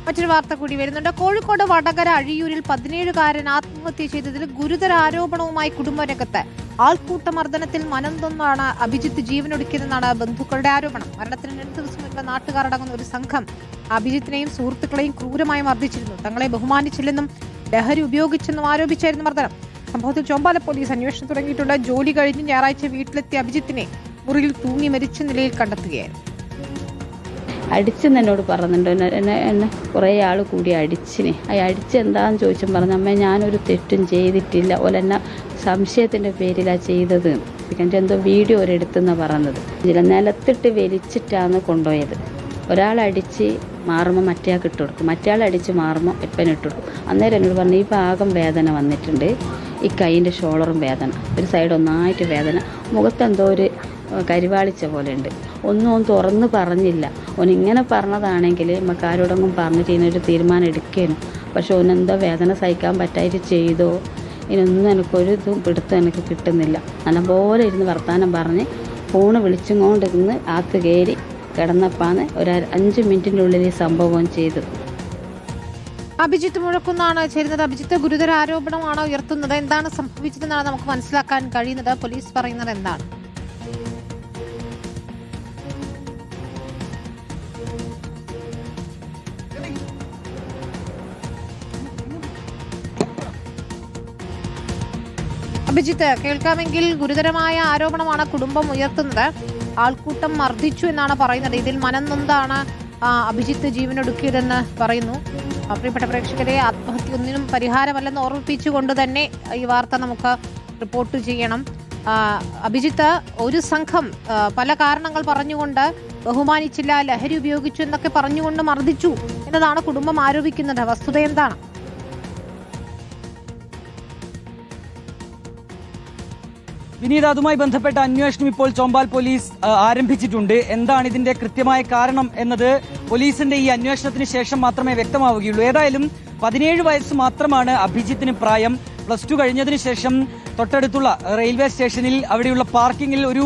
മറ്റൊരു വാർത്ത കൂടി വരുന്നുണ്ട്. കോഴിക്കോട് വടകര അഴിയൂരിൽ 17-കാരൻ ആത്മഹത്യ ചെയ്തതിൽ ഗുരുതര ആരോപണവുമായി കുടുംബരംഗത്ത്. ആൾക്കൂട്ട മർദ്ദനത്തിൽ മനംതൊന്നാണ് അഭിജിത്ത് ജീവനൊടുക്കിയതെന്നാണ് ബന്ധുക്കളുടെ ആരോപണം. മരണത്തിന് 2 ദിവസം മുൻപ് നാട്ടുകാർ അടങ്ങുന്ന ഒരു സംഘം അഭിജിത്തിനെയും സുഹൃത്തുക്കളെയും ക്രൂരമായി മർദ്ദിച്ചിരുന്നു. തങ്ങളെ ബഹുമാനിച്ചില്ലെന്നും ലഹരി ഉപയോഗിച്ചെന്നും ആരോപിച്ചായിരുന്നു മർദ്ദനം. സംഭവത്തിൽ ചോമ്പാല പോലീസ് അന്വേഷണം തുടങ്ങിയിട്ടുണ്ട്. ജോലി കഴിഞ്ഞ് ഞായറാഴ്ച വീട്ടിലെത്തിയ അഭിജിത്തിനെ മുറിയിൽ തൂങ്ങി മരിച്ച നിലയിൽ കണ്ടെത്തുകയായിരുന്നു. അടിച്ചെന്ന് എന്നോട് പറയുന്നുണ്ട്. എന്നെ കുറേ ആൾ കൂടി അടിച്ചിനെ. അടിച്ച് എന്താണെന്ന് ചോദിച്ചും പറഞ്ഞു, അമ്മ ഞാനൊരു തെറ്റും ചെയ്തിട്ടില്ല, ഓലെന്നെ സംശയത്തിൻ്റെ പേരിലാണ് ചെയ്തത്. പിന്നെ എന്തോ വീഡിയോ ഒരെടുത്തെന്നാണ് പറഞ്ഞത്. ഇതിൽ നിലത്തിട്ട് വലിച്ചിട്ടാണ് കൊണ്ടുപോയത്. ഒരാളടിച്ച് മാറുമ്പോൾ മറ്റേയാൾക്ക് ഇട്ട് കൊടുക്കും, മറ്റേയാൾ അടിച്ച് മാറുമ്പോൾ എപ്പനും ഇട്ട് കൊടുക്കും. അന്നേരം എന്നോട് പറഞ്ഞു, ഈ ഭാഗം വേദന വന്നിട്ടുണ്ട്, ഈ കൈയിൻ്റെ ഷോളറും വേദന, ഒരു സൈഡ് ഒന്നായിട്ട് വേദന, മുഖത്തെന്തോ ഒരു കരിവാളിച്ച പോലെ ഉണ്ട്. ഒന്നും തുറന്ന് പറഞ്ഞില്ല. ഓനിങ്ങനെ പറഞ്ഞതാണെങ്കിൽ നമുക്ക് ആരോടെങ്കിലും പറഞ്ഞിട്ട് ഇതിനൊരു തീരുമാനം എടുക്കേനു. പക്ഷെ ഓനെന്തോ വേദന സഹിക്കാൻ പറ്റായിട്ട് ചെയ്തോ, ഇതിനൊന്നും എനിക്കൊരു ഇതും പിടുത്തം എനിക്ക് കിട്ടുന്നില്ല. നല്ലപോലെ ഇരുന്ന് വർത്താനം പറഞ്ഞ് ഫോണ് വിളിച്ചും കൊണ്ടിരുന്ന് ആത്ത് കയറി കിടന്നപ്പാന്ന് ഒരു 5 മിനിറ്റിൻ്റെ ഉള്ളിൽ ഈ സംഭവം ചെയ്തു. അഭിജിത്ത് മുഴക്കുന്നാണ് ചേരുന്നത്. അഭിജിത്ത് ഗുരുതര ആരോപണമാണ് ഉയർത്തുന്നത്. എന്താണ് സംഭവിച്ചതെന്നാണ് നമുക്ക് മനസ്സിലാക്കാൻ കഴിയുന്നത്. പോലീസ് പറയുന്നത് എന്താണ്? അഭിജിത്ത്, കേൾക്കാമെങ്കിൽ ഗുരുതരമായ ആരോപണമാണ് കുടുംബം ഉയർത്തുന്നത്. ആൾക്കൂട്ടം മർദ്ദിച്ചു എന്നാണ് പറയുന്നത്. ഇതിൽ മനംനൊന്താണ് അഭിജിത്ത് ജീവനൊടുക്കിയതെന്ന് പറയുന്നു. പ്രിയപ്പെട്ട പ്രേക്ഷകരെ, ആത്മഹത്യ ഒന്നിനും പരിഹാരമല്ലെന്ന് ഓർമ്മിപ്പിച്ചുകൊണ്ട് തന്നെ ഈ വാർത്ത നമുക്ക് റിപ്പോർട്ട് ചെയ്യണം. അഭിജിത്ത്, ഒരു സംഘം പല കാരണങ്ങൾ പറഞ്ഞുകൊണ്ട് ബഹുമാനിച്ചില്ല, ലഹരി ഉപയോഗിച്ചു എന്നൊക്കെ പറഞ്ഞുകൊണ്ട് മർദ്ദിച്ചു എന്നതാണ് കുടുംബം ആരോപിക്കുന്നത്. വസ്തുത എന്താണ്? വിനീത, അതുമായി ബന്ധപ്പെട്ട അന്വേഷണം ഇപ്പോൾ ചോമ്പാൽ പോലീസ് ആരംഭിച്ചിട്ടുണ്ട്. എന്താണ് ഇതിന്റെ കൃത്യമായ കാരണം എന്നത് പോലീസിന്റെ ഈ അന്വേഷണത്തിന് ശേഷം മാത്രമേ വ്യക്തമാവുകയുള്ളൂ. ഏതായാലും 17 വയസ്സ് മാത്രമാണ് അഭിജിത്തിന് പ്രായം. +2 കഴിഞ്ഞതിന് ശേഷം തൊട്ടടുത്തുള്ള റെയിൽവേ സ്റ്റേഷനിൽ അവിടെയുള്ള പാർക്കിങ്ങിൽ ഒരു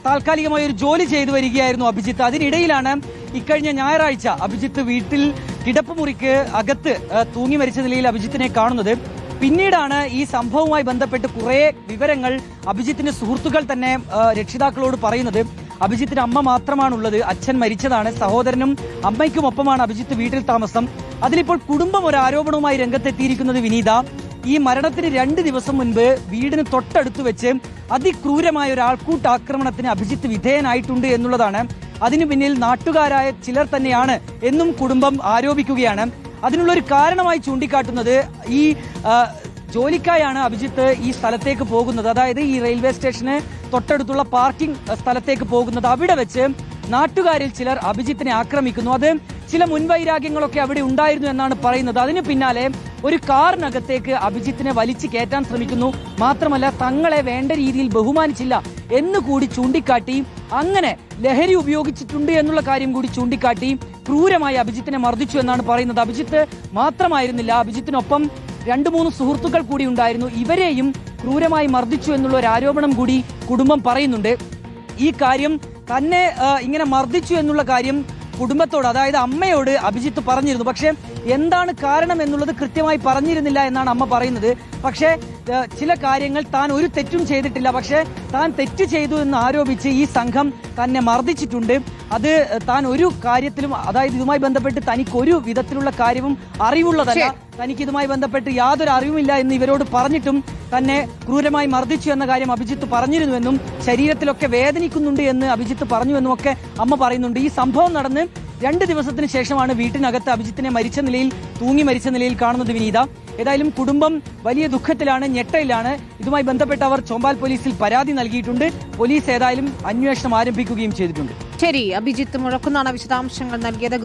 താൽക്കാലികമായ ഒരു ജോലി ചെയ്തു വരികയായിരുന്നു അഭിജിത്ത്. അതിനിടയിലാണ് ഇക്കഴിഞ്ഞ ഞായറാഴ്ച അഭിജിത്ത് വീട്ടിൽ കിടപ്പുമുറിക്ക് അകത്ത് തൂങ്ങി മരിച്ച നിലയിൽ അഭിജിത്തിനെ കാണുന്നത്. പിന്നീടാണ് ഈ സംഭവവുമായി ബന്ധപ്പെട്ട് കുറെ വിവരങ്ങൾ അഭിജിത്തിന്റെ സുഹൃത്തുക്കൾ തന്നെ രക്ഷിതാക്കളോട് പറയുന്നത്. അഭിജിത്തിന് അമ്മ മാത്രമാണുള്ളത്, അച്ഛൻ മരിച്ചതാണ്, സഹോദരനും അമ്മയ്ക്കുമൊപ്പമാണ് അഭിജിത്ത് വീട്ടിൽ താമസം. അതിലിപ്പോൾ കുടുംബം ഒരു ആരോപണവുമായി രംഗത്തെത്തിയിരിക്കുന്നത് വിനീത, ഈ മരണത്തിന് 2 ദിവസം മുൻപ് വീടിന് തൊട്ടടുത്ത് വെച്ച് അതിക്രൂരമായ ഒരു ആൾക്കൂട്ട ആക്രമണത്തിന് അഭിജിത്ത് വിധേയനായിട്ടുണ്ട് എന്നുള്ളതാണ്. അതിനു പിന്നിൽ നാട്ടുകാരായ ചിലർ തന്നെയാണ് എന്നും കുടുംബം ആരോപിക്കുകയാണ്. അതിനുള്ളൊരു കാരണമായി ചൂണ്ടിക്കാട്ടുന്നത് ഈ ജോലിക്കായാണ് അഭിജിത്ത് ഈ സ്ഥലത്തേക്ക് പോകുന്നത്. അതായത് ഈ റെയിൽവേ സ്റ്റേഷന് തൊട്ടടുത്തുള്ള പാർക്കിംഗ് സ്ഥലത്തേക്ക് പോകുന്നത്. അവിടെ വെച്ച് നാട്ടുകാരിൽ ചിലർ അഭിജിത്തിനെ ആക്രമിക്കുന്നു. അത് ചില മുൻവൈരാഗ്യങ്ങളൊക്കെ അവിടെ ഉണ്ടായിരുന്നു എന്നാണ് പറയുന്നത്. അതിന് പിന്നാലെ ഒരു കാറിനകത്തേക്ക് അഭിജിത്തിനെ വലിച്ചു കയറ്റാൻ ശ്രമിക്കുന്നു. മാത്രമല്ല തങ്ങളെ വേണ്ട രീതിയിൽ ബഹുമാനിച്ചില്ല എന്നുകൂടി ചൂണ്ടിക്കാട്ടി, അങ്ങനെ ലഹരി ഉപയോഗിച്ചിട്ടുണ്ട് എന്നുള്ള കാര്യം കൂടി ചൂണ്ടിക്കാട്ടി ക്രൂരമായി അഭിജിത്തിനെ മർദ്ദിച്ചു എന്നാണ് പറയുന്നത്. അഭിജിത്ത് മാത്രമായിരുന്നില്ല, അഭിജിത്തിനൊപ്പം 2-3 സുഹൃത്തുക്കൾ കൂടി ഉണ്ടായിരുന്നു. ഇവരെയും ക്രൂരമായി മർദ്ദിച്ചു എന്നുള്ള ഒരു ആരോപണം കൂടി കുടുംബം പറയുന്നുണ്ട്. ഈ കാര്യം തന്നെ ഇങ്ങനെ മർദ്ദിച്ചു എന്നുള്ള കാര്യം കുടുംബത്തോട്, അതായത് അമ്മയോട് അഭിജിത്ത് പറഞ്ഞിരുന്നു. പക്ഷെ എന്താണ് കാരണം എന്നുള്ളത് കൃത്യമായി പറഞ്ഞിരുന്നില്ല എന്നാണ് അമ്മ പറയുന്നത്. പക്ഷേ ചില കാര്യങ്ങൾ താൻ ഒരു തെറ്റും ചെയ്തിട്ടില്ല, പക്ഷെ താൻ തെറ്റ് ചെയ്തു എന്ന് ആരോപിച്ച് ഈ സംഘം തന്നെ മർദ്ദിച്ചിട്ടുണ്ട്. അത് താൻ ഒരു കാര്യത്തിലും, അതായത് ഇതുമായി ബന്ധപ്പെട്ട് തനിക്കൊരു വിധത്തിലുള്ള കാര്യവും അറിവുള്ളതല്ല, തനിക്ക് ഇതുമായി ബന്ധപ്പെട്ട് യാതൊരു അറിവുമില്ല എന്ന് ഇവരോട് പറഞ്ഞിട്ടും തന്നെ ക്രൂരമായി മർദ്ദിച്ചു എന്ന കാര്യം അഭിജിത്ത് പറഞ്ഞിരുന്നുവെന്നും ശരീരത്തിലൊക്കെ വേദനിക്കുന്നുണ്ട് എന്ന് അഭിജിത്ത് പറഞ്ഞുവെന്നും ഒക്കെ അമ്മ പറയുന്നുണ്ട്. ഈ സംഭവം നടന്ന് 2 ദിവസത്തിന് ശേഷമാണ് വീട്ടിനകത്ത് അഭിജിത്തിനെ തൂങ്ങി മരിച്ച നിലയിൽ കാണുന്നത് വിനീത. ഏതായാലും കുടുംബം വലിയ ദുഃഖത്തിലാണ്, ഞെട്ടയിലാണ്. ഇതുമായി ബന്ധപ്പെട്ട് അവർ ചോമ്പാൽ പോലീസിൽ പരാതി നൽകിയിട്ടുണ്ട്. പോലീസ് ഏതായാലും അന്വേഷണം ആരംഭിക്കുകയും ചെയ്തിട്ടുണ്ട്. ശരി, അഭിജിത്ത് മുഴക്കുന്നാണ് വിശദാംശങ്ങൾ നൽകിയത്.